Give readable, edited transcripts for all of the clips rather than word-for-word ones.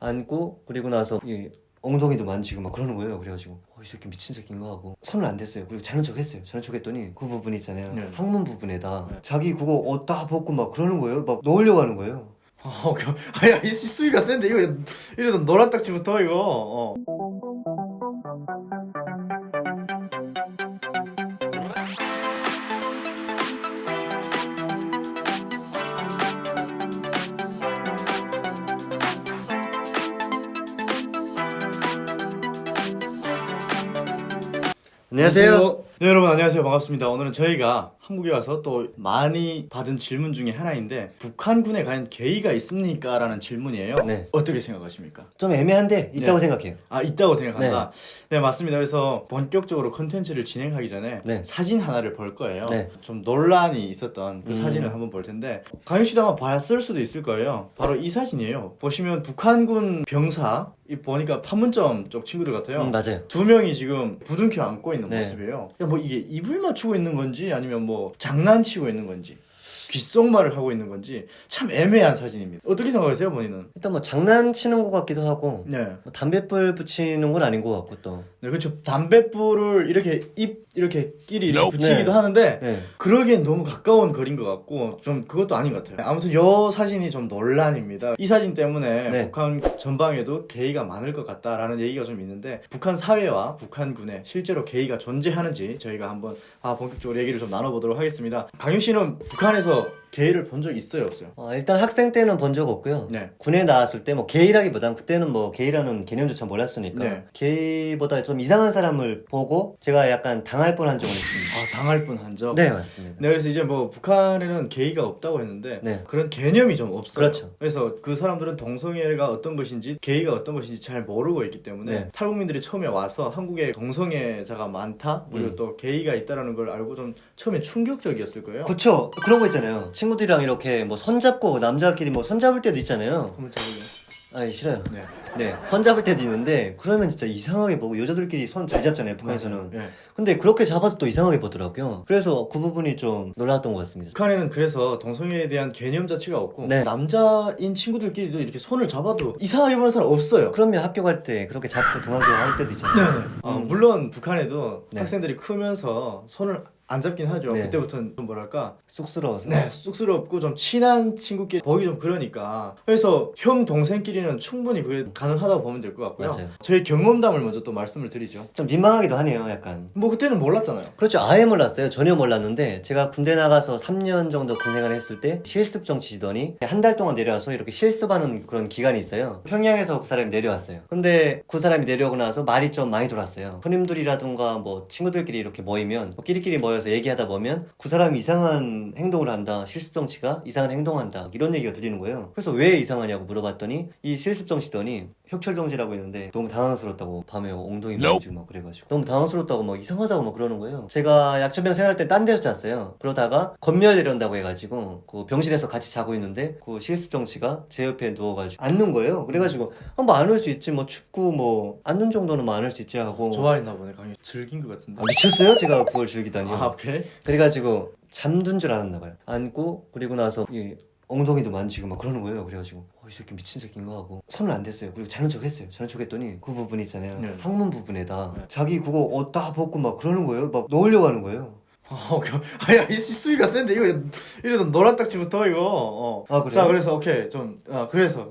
안고 그리고 나서 엉덩이도 만지고 막 그러는 거예요. 그래가지고 이 새끼 미친 새끼인가 하고 손을 안 댔어요. 그리고 자는 척 했어요. 자는 척 했더니 그 부분 있잖아요. 네. 항문 부분에다 네. 자기 그거 옷 다 벗고 막 그러는 거예요. 막 넣으려고 하는 거예요. 아야 이 수위가 센데 이거 이래서 노란 딱지부터 이거. 안녕하세요. 네, 여러분 안녕하세요. 반갑습니다. 오늘은 저희가 한국에 와서 또 많이 받은 질문 중에 하나인데 북한군에 과연 게이가 있습니까? 라는 질문이에요. 네. 어떻게 생각하십니까? 좀 애매한데 있다고 네. 생각해요. 아, 있다고 생각한다. 네, 맞습니다. 그래서 본격적으로 컨텐츠를 진행하기 전에 네. 사진 하나를 볼 거예요. 네. 좀 논란이 있었던 그 사진을 한번 볼 텐데 강유 씨도 아마 봤을 수도 있을 거예요. 바로 이 사진이에요. 보시면 북한군 병사 이 보니까 판문점 쪽 친구들 같아요. 맞아요. 두 명이 지금 부둥켜 안고 있는 네. 모습이에요. 야, 뭐 이게 입을 맞추고 있는 건지 아니면 뭐 장난치고 있는 건지 귓속말을 하고 있는 건지 참 애매한 사진입니다. 어떻게 생각하세요, 본인은? 일단 뭐 장난치는 것 같기도 하고 네. 뭐 담뱃불 붙이는 건 아닌 것 같고 또 네, 그렇죠. 담뱃불을 이렇게 입 이렇게 끼리 이렇게 붙이기도 네. 하는데 네. 그러기엔 너무 가까운 거리인 것 같고 좀 그것도 아닌 것 같아요. 아무튼 이 사진이 좀 논란입니다. 이 사진 때문에 네. 북한 전방에도 게이가 많을 것 같다라는 얘기가 좀 있는데 북한 사회와 북한군에 실제로 게이가 존재하는지 저희가 한번 본격적으로 얘기를 좀 나눠보도록 하겠습니다. 강유 씨는 북한에서 게이를 본 적 있어요, 없어요? 일단 학생 때는 본 적 없고요. 네. 군에 나왔을 때 뭐 게이라기보단 그때는 뭐 게이라는 개념조차 몰랐으니까 네. 게이보다 좀 이상한 사람을 보고 제가 약간 당할 뻔한 적은 있습니다. 당할 뻔한 적? 네, 맞습니다. 네, 그래서 이제 뭐 북한에는 게이가 없다고 했는데 네. 그런 개념이 좀 없어요. 그렇죠. 그래서 그 사람들은 동성애가 어떤 것인지 게이가 어떤 것인지 잘 모르고 있기 때문에 네. 탈북민들이 처음에 와서 한국에 동성애자가 많다 그리고 또 게이가 있다라는 걸 알고 좀 처음에 충격적이었을 거예요. 그쵸. 그런 거 있잖아요. 친구들이랑 이렇게 뭐 손잡고 남자끼리 뭐 손잡을 때도 있잖아요. 한번 잡을래요? 아니, 싫어요. 네. 네, 손잡을 때도 있는데 그러면 진짜 이상하게 보고 여자들끼리 손 잘 잡잖아요, 북한에서는. 네. 근데 그렇게 잡아도 또 이상하게 보더라고요. 그래서 그 부분이 좀 놀랐던 것 같습니다. 북한에는 그래서 동성애에 대한 개념 자체가 없고 네. 남자인 친구들끼리도 이렇게 손을 잡아도 이상하게 보는 사람 없어요. 그러면 학교 갈 때 그렇게 잡고 등하교 할 때도 있잖아요. 물론 북한에도 네. 학생들이 크면서 손을 안 잡긴 하죠. 네. 그때부터는 좀 뭐랄까 쑥스러워서. 네, 쑥스럽고 좀 친한 친구끼리 보기 좀 그러니까 그래서 형 동생끼리는 충분히 그게 가능하다고 보면 될 것 같고요. 맞아요. 저희 경험담을 먼저 또 말씀을 드리죠. 좀 민망하기도 하네요, 약간. 뭐 그때는 몰랐잖아요. 그렇죠. 아예 몰랐어요. 전혀 몰랐는데 제가 군대 나가서 3년 정도 군 생활을 했을 때 실습 정치시더니 한 달 동안 내려와서 이렇게 실습하는 그런 기간이 있어요. 평양에서 그 사람이 내려왔어요. 근데 그 사람이 내려오고 나서 말이 좀 많이 돌았어요. 손님들이라든가 뭐 친구들끼리 이렇게 모이면 뭐 끼리끼리 모여서 얘기하다 보면 그 사람이 이상한 행동을 한다. 실습 정치가 이상한 행동한다. 이런 얘기가 들리는 거예요. 그래서 왜 이상하냐고 물어봤더니 이 실습 정치더니 혁철 정치라고 있는데 너무 당황스럽다고 밤에 엉덩이 만지고 막 그래가지고 너무 당황스럽다고 막 이상하다고 막 그러는 거예요. 제가 약초병 생활할 때 딴 데서 잤어요. 그러다가 검열 내려온다고 해가지고 그 병실에서 같이 자고 있는데 그 실습 정치가 제 옆에 누워가지고 앉는 거예요. 그래가지고 뭐 안을 수 있지 뭐 춥고 뭐 앉는 정도는 뭐 안을 수 있지 하고 좋아했나 보네. 강의 즐긴 것 같은데. 미쳤어요? 제가 그걸 즐기다니요. 오케이. 그래가지고 잠든 줄 알았나 봐요. 앉고 그리고 나서 엉덩이도 만지고 막 그러는 거예요. 그래가지고 이 새끼 미친 새끼인가 하고 손을 안 댔어요. 그리고 자는 척 했어요. 자는 척 했더니 그 부분 있잖아요. 네. 항문 부분에다 네. 자기 그거 옷 다 벗고 막 그러는 거예요. 막 넣으려고 하는 거예요. 아야 이 수위가 센데 이거 이래서 노란 딱지부터 이거. 아, 그래요? 자, 그래서 오케이 좀 그래서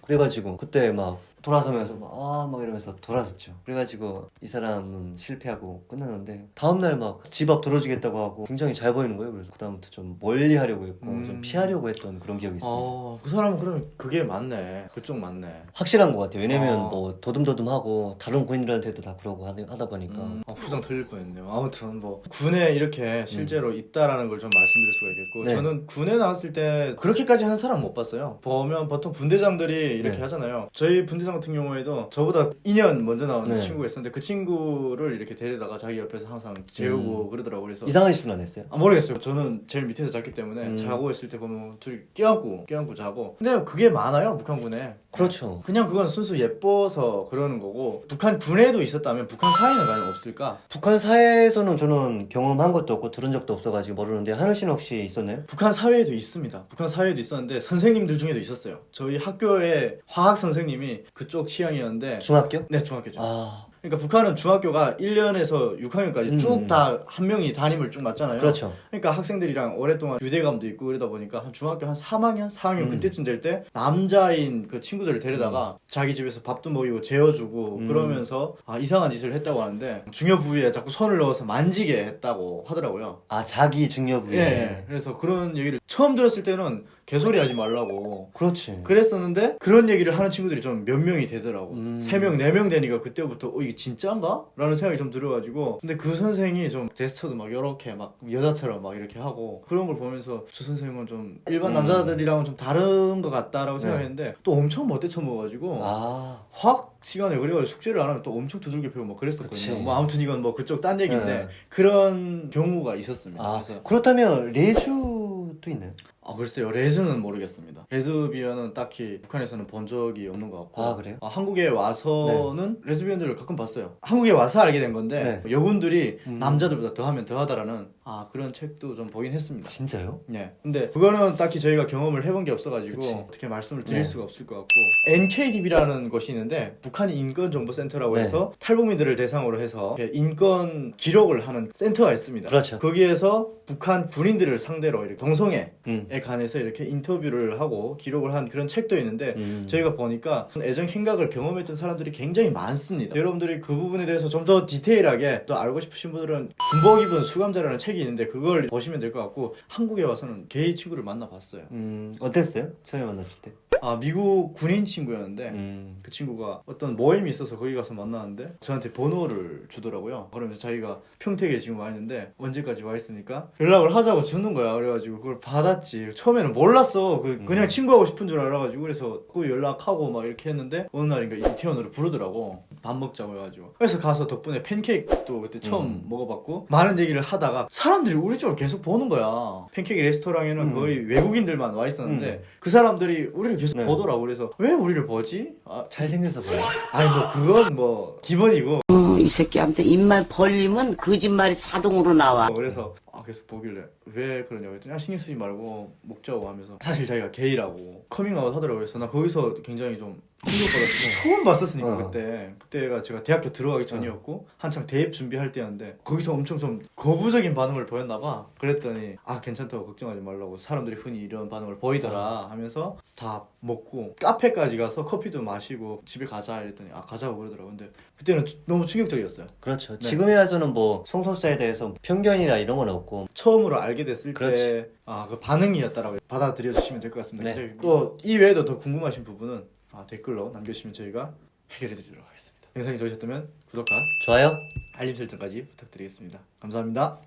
그래가지고 그때 막 돌아서면서 막 이러면서 돌아섰죠. 그래가지고 이 사람은 실패하고 끝났는데 다음날 막 집 앞 들어주겠다고 하고 굉장히 잘 보이는 거예요. 그래서 그다음부터 좀 멀리 하려고 했고 좀 피하려고 했던 그런 기억이 있습니다. 그 사람은 그러면 그게 맞네. 그쪽 맞네. 확실한 것 같아요. 왜냐면 어. 뭐 도듬도듬하고 다른 군인들한테도 다 그러고 하다 보니까 후장 틀릴 뻔했네요. 아무튼 뭐 군에 이렇게 실제로 있다라는 걸 좀 말씀드릴 수가 있겠고 네. 저는 군에 나왔을 때 그렇게까지 하는 사람 못 봤어요. 보면 보통 분대장들이 이렇게 네. 하잖아요. 저희 분대장 같은 경우에도 저보다 2년 먼저 나온 네. 친구가 있었는데 그 친구를 이렇게 데려다가 자기 옆에서 항상 재우고 그러더라고요. 그래서 이상한 짓은 안 했어요. 모르겠어요. 저는 제일 밑에서 잤기 때문에 자고 있을 때 보면 둘이 껴안고 자고. 근데 그게 많아요 북한군에. 그렇죠. 그냥 그건 순수 예뻐서 그러는 거고 북한 군에도 있었다면 북한 사회는 과연 없을까? 북한 사회에서는 저는 경험한 것도 없고 들은 적도 없어가지고 모르는데 하늘 씨는 혹시 있었나요? 북한 사회에도 있습니다. 북한 사회에도 있었는데 선생님들 중에도 있었어요. 저희 학교의 화학 선생님이 그쪽 취향이었는데 중학교? 네, 중학교죠. 아, 그러니까 북한은 중학교가 1년에서 6학년까지 쭉 음. 다 한 명이 담임을 쭉 맡잖아요. 그렇죠. 그러니까 학생들이랑 오랫동안 유대감도 있고 그러다 보니까 한 중학교 한 3학년, 4학년 그때쯤 될 때 남자인 그 친구들을 데려다가 자기 집에서 밥도 먹이고 재워주고 그러면서 이상한 짓을 했다고 하는데 중요 부위에 자꾸 손을 넣어서 만지게 했다고 하더라고요. 아, 자기 중요 부위. 예. 그래서 그런 얘기를 처음 들었을 때는 개소리 하지 말라고 그렇지. 그랬었는데 그런 얘기를 하는 친구들이 좀 몇 명이 되더라고. 음. 3명, 4명 되니까 그때부터 이게 진짜인가? 라는 생각이 좀 들어가지고 근데 그 선생이 좀 제스처도 막 이렇게 막 여자처럼 막 이렇게 하고 그런 걸 보면서 저 선생님은 좀 일반 남자들이랑은 좀 다른 것 같다라고 생각했는데 또 엄청 못돼 쳐먹어가지고 아, 화학 시간에 그래가지고 숙제를 안 하면 또 엄청 두들겨 패고 막 그랬었거든요. 그치. 뭐 아무튼 이건 뭐 그쪽 딴 얘기인데 네. 그런 경우가 있었습니다. 아, 그래서 그렇다면 레주도 있나요? 글쎄요. 레즈는 모르겠습니다. 레즈비언은 딱히 북한에서는 본 적이 없는 것 같고 아, 그래요? 한국에 와서는 레즈비언들을 가끔 봤어요. 한국에 와서 알게 된 건데 네. 여군들이 남자들보다 더하면 더하다라는 그런 책도 좀 보긴 했습니다. 진짜요? 네. 근데 그거는 딱히 저희가 경험을 해본 게 없어가지고 그치. 어떻게 말씀을 드릴 네. 수가 없을 것 같고 NKDB라는 것이 있는데 북한 인권정보센터라고 네. 해서 탈북민들을 대상으로 해서 이렇게 인권 기록을 하는 센터가 있습니다. 그렇죠. 거기에서 북한 군인들을 상대로 이렇게 동성애에 음. 관해서 이렇게 인터뷰를 하고 기록을 한 그런 책도 있는데 저희가 보니까 애정 행각을 경험했던 사람들이 굉장히 많습니다. 여러분들이 그 부분에 대해서 좀 더 디테일하게 또 알고 싶으신 분들은 군복 입은 수감자라는 책이 있는데 그걸 보시면 될 것 같고 한국에 와서는 게이 친구를 만나봤어요. 어땠어요? 처음에 만났을 때? 미국 군인 친구였는데 음. 그 친구가 어떤 모임이 있어서 거기 가서 만나는데 저한테 번호를 주더라고요. 그러면서 자기가 평택에 지금 와 있는데 언제까지 와 있으니까 연락을 하자고 주는 거야. 그래가지고 그걸 받았지. 처음에는 몰랐어. 그냥 친구하고 싶은 줄 알아가지고 그래서 그 연락하고 막 이렇게 했는데 어느 날인가 이태원으로 부르더라고. 밥 먹자고 해가지고 그래서 가서 덕분에 팬케이크도 그때 처음 먹어봤고 많은 얘기를 하다가 사람들이 우리 쪽을 계속 보는 거야. 팬케이크 레스토랑에는 거의 외국인들만 와 있었는데 그 사람들이 우리를 계속 네. 보더라고. 그래서 왜 우리를 보지? 잘생겨서 보여. 아니 뭐 그건 뭐 기본이고 이 새끼한테 입만 벌리면 거짓말이 자동으로 나와. 그래서 계속 보길래 왜 그러냐고 했더니 신경 쓰지 말고 먹자고 하면서 사실 자기가 게이라고 커밍아웃 하더라고요. 그래서 나 거기서 굉장히 좀 충격받았어. 처음 봤었으니까 그때가 제가 대학교 들어가기 전이었고 한창 대입 준비할 때였는데 거기서 엄청 좀 거부적인 반응을 보였나 봐. 그랬더니 괜찮다고 걱정하지 말라고 사람들이 흔히 이런 반응을 보이더라 하면서 다 먹고 카페까지 가서 커피도 마시고 집에 가자 이랬더니 가자고 그러더라고. 근데 그때는 너무 충격적이었어요. 그렇죠. 네. 지금에 와서는 뭐 성소수자에 대해서 편견이나 이런 건 없고. 처음으로 알게 됐을 그렇지. 때 그 반응이었다라고 받아들여 주시면 될 것 같습니다. 네. 또 이 외에도 더 궁금하신 부분은 댓글로 남겨주시면 저희가 해결해 드리도록 하겠습니다. 영상이 좋으셨다면 구독과 좋아요? 알림 설정까지 부탁드리겠습니다. 감사합니다.